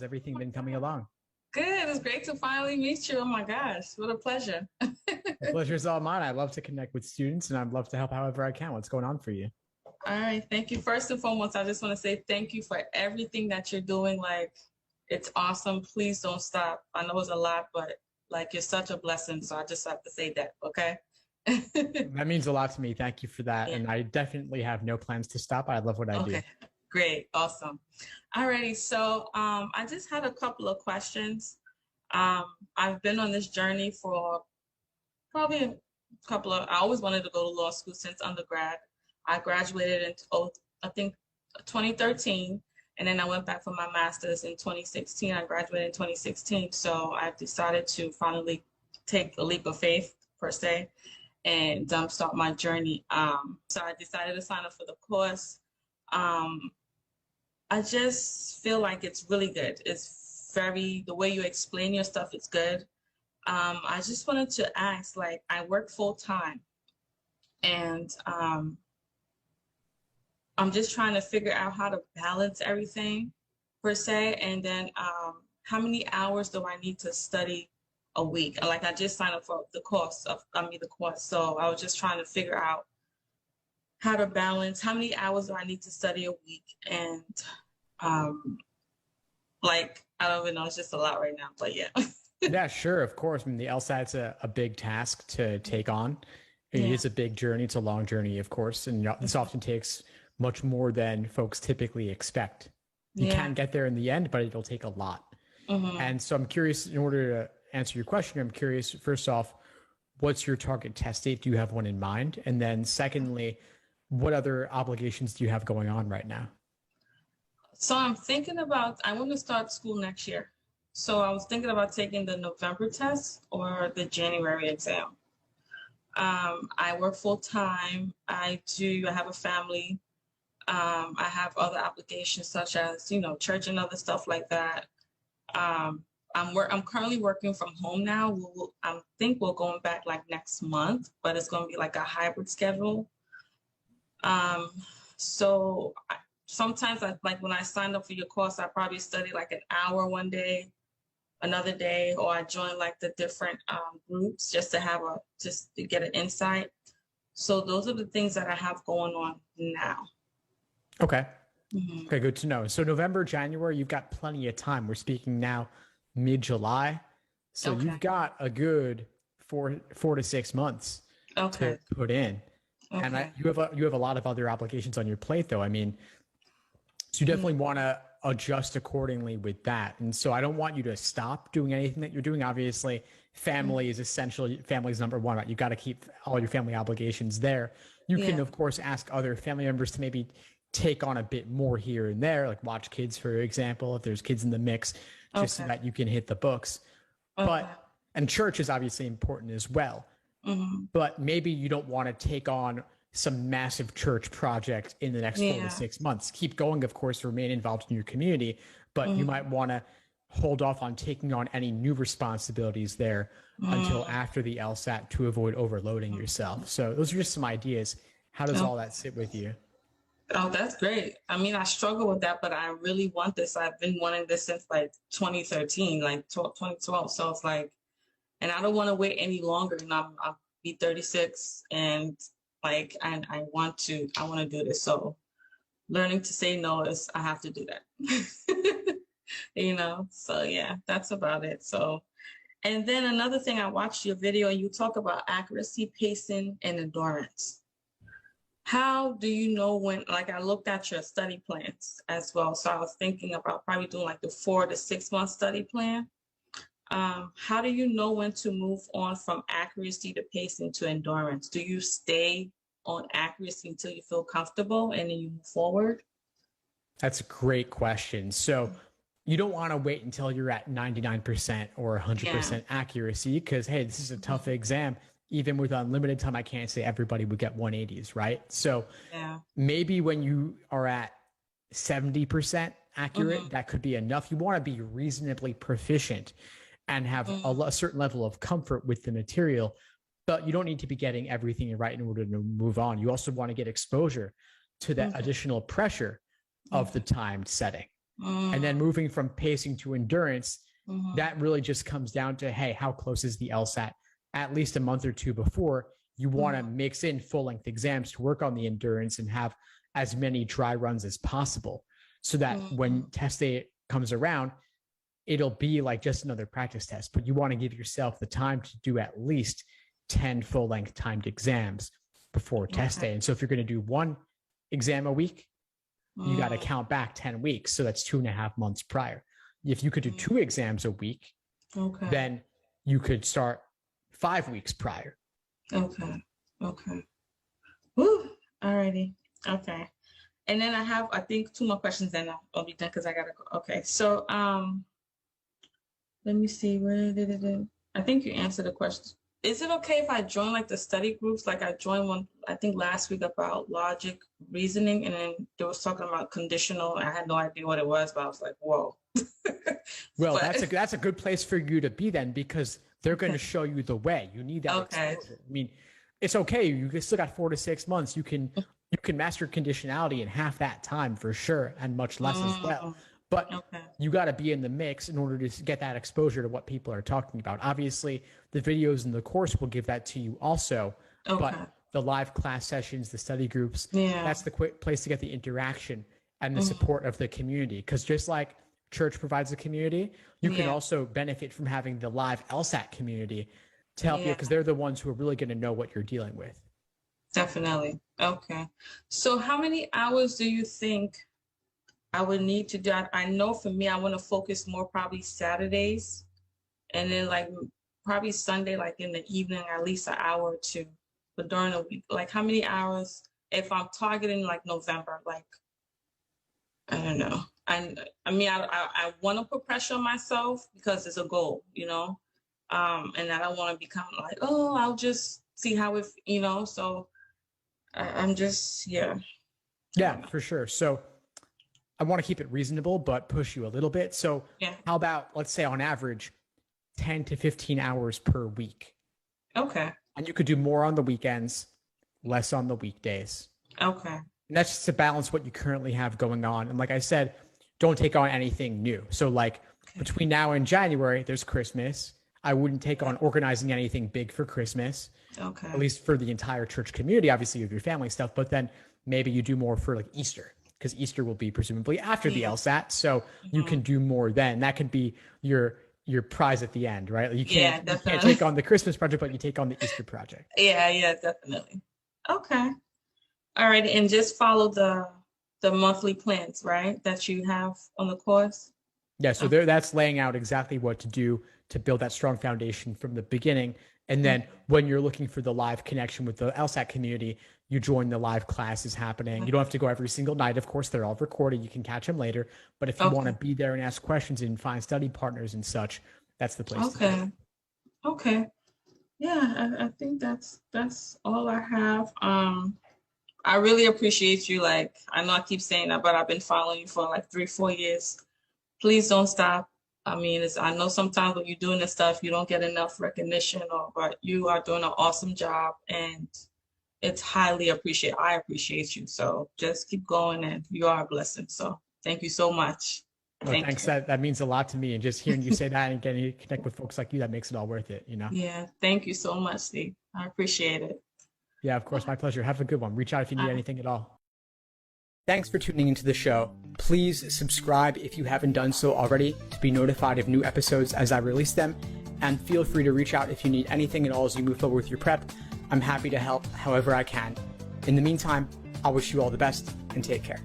How's everything been coming along? Good. It's great to finally meet you. Oh my gosh, what a pleasure. The pleasure is all mine. I love to connect with students and I'd love to help however I can. What's going on for you? All right. Thank you. First and foremost, I just want to say thank you for everything that you're doing. Like, it's awesome. Please don't stop. I know it's a lot, but like, you're such a blessing. So I just have to say that. Okay. That means a lot to me. Thank you for that. Yeah. And I definitely have no plans to stop. I love what I do. Okay. Great. Awesome. Alrighty. So I just had a couple of questions. I've been on this journey for probably a I always wanted to go to law school since undergrad. I graduated in, I think 2013, and then I went back for my master's in 2016. I graduated in 2016. So I've decided to finally take a leap of faith, per se, and start my journey. So I decided to sign up for the course. I just feel like it's really good. The way you explain your stuff is good. I just wanted to ask, like, I work full time and I'm just trying to figure out how to balance everything per se. And then how many hours do I need to study a week? Like, I just signed up for the course. So I was just trying to figure out how to balance how many hours do I need to study a week. And like, I don't even know, it's just a lot right now, but yeah. Yeah, sure. Of course. I mean, the LSAT's a big task to take on. It Yeah. is a big journey. It's a long journey, of course. And this often takes much more than folks typically expect. You Yeah. can get there in the end, but it'll take a lot. Hmm. And so I'm curious, in order to answer your question, I'm curious, first off, what's your target test date? Do you have one in mind? And then secondly, what other obligations do you have going on right now? So I want to start school next year. So I was thinking about taking the November test or the January exam. I work full time. I have a family. I have other obligations such as, church and other stuff like that. I'm currently working from home now. I think we're going back like next month, but it's going to be like a hybrid schedule. Um, so sometimes like when I signed up for your course, I probably study like an hour one day, another day, or I join like the different groups just to get an insight. So those are the things that I have going on now. Okay. Hmm. Okay, good to know. So November, January, you've got plenty of time. We're speaking now mid-July. So you've Okay. got a good four to 6 months to Okay. put in. And Okay. you have a lot of other obligations on your plate, though. I mean, so you definitely Mhm. want to adjust accordingly with that. And so I don't want you to stop doing anything that you're doing. Obviously, family is essential. Family is number one, right? You've got to keep all your family obligations there. You can, Yeah. of course, ask other family members to maybe take on a bit more here and there, like watch kids, for example, if there's kids in the mix, just so Okay. that you can hit the books. Okay. And church is obviously important as well, Hmm. but maybe you don't want to take on some massive church project in the next four to Yeah. 6 months. Keep going, of course, remain involved in your community, but you might Hmm. want to hold off on taking on any new responsibilities there until Hmm. after the LSAT to avoid overloading yourself. So those are just some ideas. How does all that sit with you? Oh, that's great. I mean, I struggle with that, but I really want this. I've been wanting this since like 2013, like 2012. So it's like, and I don't want to wait any longer. And I'll be 36 and like, I want to do this. So learning to say no I have to do that. So yeah, that's about it. So, and then another thing, I watched your video and you talk about accuracy, pacing, and endurance. How do you know when, like, I looked at your study plans as well. So I was thinking about probably doing like the 4 to 6 month study plan. How do you know when to move on from accuracy to pacing to endurance? Do you stay on accuracy until you feel comfortable and then you move forward? That's a great question. So you don't want to wait until you're at 99% or Yeah. 100% accuracy because, hey, this is a tough Mhm. exam. Even with unlimited time, I can't say everybody would get 180s, right? So Yeah. maybe when you are at 70% accurate, Hmm. that could be enough. You want to be reasonably proficient and have Hmm. a certain level of comfort with the material, but you don't need to be getting everything right in order to move on. You also want to get exposure to that Okay. additional pressure of the Okay. timed setting. And then moving from pacing to endurance, that really just comes down to, hey, how close is the LSAT? At least a month or two before, you want to mix in full-length exams to work on the endurance and have as many dry runs as possible, so that when test day comes around, it'll be like just another practice test. But you want to give yourself the time to do at least 10 full-length timed exams before test day. And so if you're going to do one exam a week, you got to count back 10 weeks. So that's 2.5 months prior. If you could do 2 exams a week, then you could start 5 weeks prior. Okay. Woo. Alrighty. Okay. And then I have, I think, 2 more questions, and I'll be done because I gotta go. Okay. So let me see. Where did it? I think you answered the question. Is it okay if I join like the study groups? Like I joined one, I think last week, about logic reasoning, and then they was talking about conditional. I had no idea what it was, but I was like, whoa. Well, that's a good place for you to be then, because they're going to show you the way. You need that exposure. I mean, it's okay. You still got 4 to 6 months. You can master conditionality in half that time for sure, and much less as well. But you got to be in the mix in order to get that exposure to what people are talking about. Obviously, the videos in the course will give that to you also. But the live class sessions, the study groups, that's the quick place to get the interaction and the support of the community. Because just like church provides a community, you can also benefit from having the live LSAT community to help you, because they're the ones who are really going to know what you're dealing with. Definitely. Okay. So how many hours do you think I would need to do? I know for me, I want to focus more probably Saturdays, and then like probably Sunday, like in the evening, at least an hour or 2. But during the week, like how many hours, if I'm targeting like November, like, I don't know. I mean, I want to put pressure on myself because it's a goal, you know, and I don't want to become like, oh, I'll just see how it, you know, so I'm just, Yeah, for sure. So I want to keep it reasonable, but push you a little bit. So how about, let's say on average, 10 to 15 hours per week. Okay. And you could do more on the weekends, less on the weekdays. Okay. And that's just to balance what you currently have going on. And like I said, don't take on anything new. So like between now and January, there's Christmas. I wouldn't take on organizing anything big for Christmas. Okay. At least for the entire church community, obviously with your family stuff, but then maybe you do more for like Easter, because Easter will be presumably after the LSAT. So you can do more then. That could be your prize at the end, right? You can't take on the Christmas project, but you take on the Easter project. Yeah, definitely. Okay. All right. And just follow the monthly plans, right, that you have on the course? Yeah, so that's laying out exactly what to do to build that strong foundation from the beginning. And then when you're looking for the live connection with the LSAT community, you join the live classes happening. You don't have to go every single night. Of course, they're all recorded. You can catch them later. But if you want to be there and ask questions and find study partners and such, that's the place. Okay. Yeah, I think that's all I have. I really appreciate you. Like, I know I keep saying that, but I've been following you for like 3-4 years. Please don't stop. I mean, I know sometimes when you're doing this stuff, you don't get enough recognition, but you are doing an awesome job, and it's highly appreciated. I appreciate you. So just keep going, and you are a blessing. So thank you so much. Well, thanks. That means a lot to me. And just hearing you say that and getting to connect with folks like you, that makes it all worth it, you know? Yeah. Thank you so much, Steve. I appreciate it. Yeah, of course. My pleasure. Have a good one. Reach out if you need anything at all. Thanks for tuning into the show. Please subscribe if you haven't done so already to be notified of new episodes as I release them. And feel free to reach out if you need anything at all as you move forward with your prep. I'm happy to help however I can. In the meantime, I wish you all the best and take care.